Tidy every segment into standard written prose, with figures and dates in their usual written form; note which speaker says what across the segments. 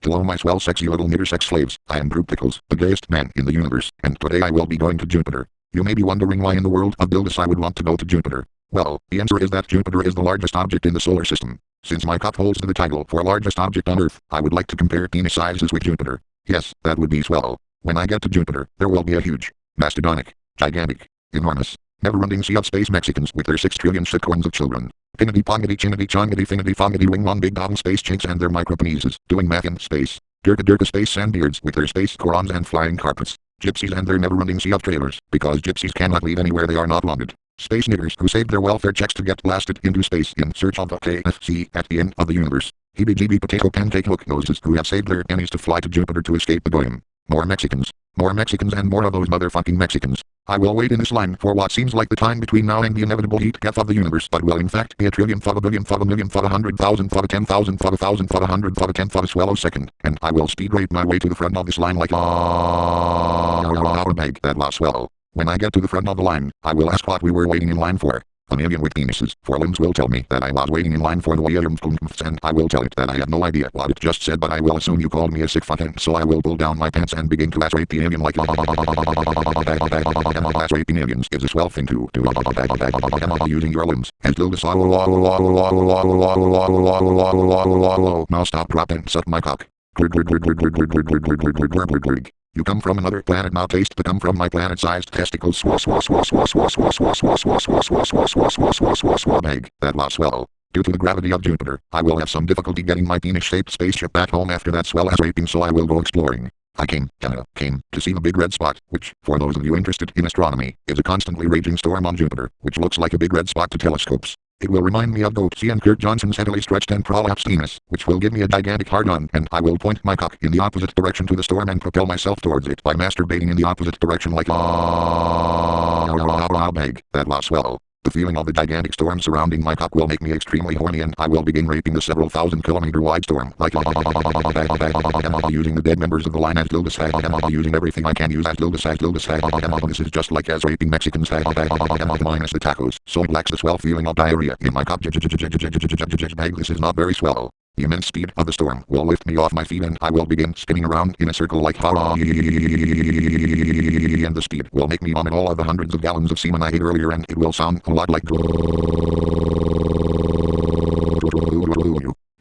Speaker 1: Hello my swell sexy little nigger sex slaves, I am Pickles, the gayest man in the universe, and today I will be going to Jupiter. You may be wondering why in the world of Dildus I would want to go to Jupiter. Well, the answer is that Jupiter is the largest object in the solar system. Since my cock holds the title for largest object on Earth, I would like to compare penis sizes with Jupiter. Yes, that would be swell. When I get to Jupiter, there will be a huge, mastodonic, gigantic, enormous, never-ending sea of space Mexicans with their 6 trillion shitcoins of children. Pinity pongity chinity chongity finity fongity wing long big dong space chinks and their micropenises doing math in space. Dirka space sandbeards with their space Korans and flying carpets. Gypsies and their never-ending sea of trailers, because gypsies cannot leave anywhere they are not wanted. Space niggers who saved their welfare checks to get blasted into space in search of the KFC at the end of the universe. Heebie-jeebie potato pancake hook noses who have saved their pennies to fly to Jupiter to escape the goyim. More Mexicans and more of those motherfucking Mexicans. I will wait in this line for what seems like the time between now and the inevitable heat death of the universe, but will in fact be a trillion, a billion, a million, 100,000, 10,000, 1,000, 100, 10, swallow second, and I will speed rape my way to the front of this line like a bag that was swell. When I get to the front of the line, I will ask what we were waiting in line for. An alien with penises, 4 limbs will tell me that I was waiting in line for the alien, and I will tell it that I have no idea what it just said, but I will assume you called me a sick fuck, and so I will pull down my pants and begin to lacerate the alien like lacerating aliens is a swell thing to do using your limbs and do this. Now stop, drop, and suck my cock. You come from another planet, now taste the come from my planet-sized testicles. Bag, that was swell. Due to the gravity of Jupiter, I will have some difficulty getting my penis-shaped spaceship back home after that swell ass raping, so I will go exploring. I came to see the big red spot, which, for those of you interested in astronomy, is a constantly raging storm on Jupiter, which looks like a big red spot to telescopes. It will remind me of Goatsy and Kurt Johnson's heavily stretched and prolapsed penis, which will give me a gigantic hard-on, and I will point my cock in the opposite direction to the storm and propel myself towards it by masturbating in the opposite direction like a bag. That was swell. The feeling of the gigantic storm surrounding my cock will make me extremely horny, and I will begin raping the several thousand-kilometer wide storm like using the dead members of the line as Dildus, using everything I can use as Dildus. This is just like as raping Mexicans minus the tacos, so it lacks the swell feeling of diarrhea in my cock. This is not very swell. The immense speed of the storm will lift me off my feet, and I will begin spinning around in a circle like and the speed will make me vomit all of the hundreds of gallons of semen I ate earlier, and it will sound a lot like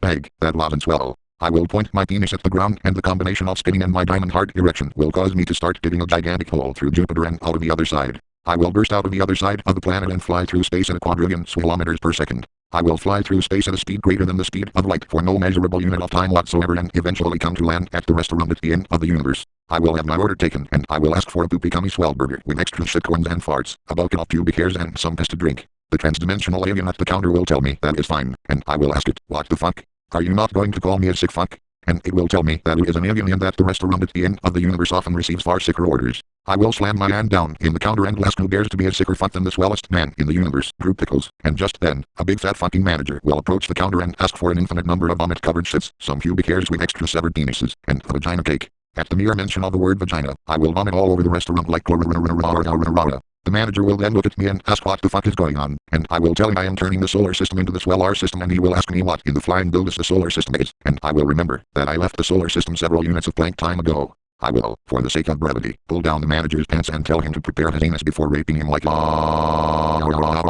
Speaker 1: bag. That wasn't swell. I will point my penis at the ground, and the combination of spinning and my diamond hard erection will cause me to start digging a gigantic hole through Jupiter and out of the other side. I will burst out of the other side of the planet and fly through space at a quadrillion kilometers per second. I will fly through space at a speed greater than the speed of light for no measurable unit of time whatsoever, and eventually come to land at the restaurant at the end of the universe. I will have my order taken, and I will ask for a poopy cummy swell burger with extra shitcoins and farts, a bucket of pubic hairs, and some piss to drink. The transdimensional alien at the counter will tell me that is fine, and I will ask it, what the fuck? Are you not going to call me a sick fuck? And it will tell me that it is an alien and that the restaurant at the end of the universe often receives far sicker orders. I will slam my hand down in the counter and ask who dares to be a sicker fuck than the swellest man in the universe, Pickles, and just then, a big fat fucking manager will approach the counter and ask for an infinite number of vomit-covered shits, some pubic hairs with extra severed penises, and a vagina cake. At the mere mention of the word vagina, I will vomit all over the restaurant like The manager will then look at me and ask what the fuck is going on, and I will tell him I am turning the solar system into the Swellar System, and he will ask me what in the flying Dildus the solar system is, and I will remember that I left the solar system several units of blank time ago. I will, for the sake of brevity, pull down the manager's pants and tell him to prepare his anus before raping him like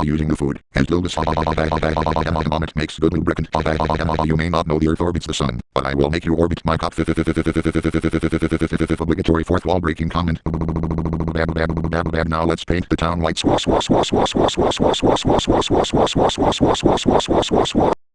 Speaker 1: using the food. As Dildus vomit makes good lubricant. You may not know the Earth orbits the Sun, but I will make you orbit my cock. Obligatory fourth wall breaking comment. Now let's paint the town white.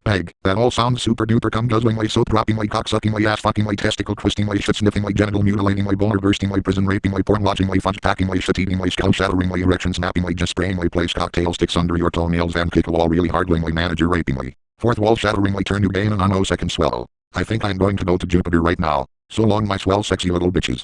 Speaker 1: Bag. That all sounds super duper cum guzzlingly, soap droppingly, cock suckingly, ass fuckingly, testicle twistingly, shit sniffingly, genital mutilatingly, boner burstingly, prison rapingly, porn watchingly, fudge packingly, shit eatingly, skull shatteringly, erection snappingly, just sprayingly, place cocktail sticks under your toenails and kick a wall really hardlingly, manager rapingly. Fourth wall shatteringly, turn you gay in an second swell. I think I'm going to go to Jupiter right now. So long my swell sexy little bitches.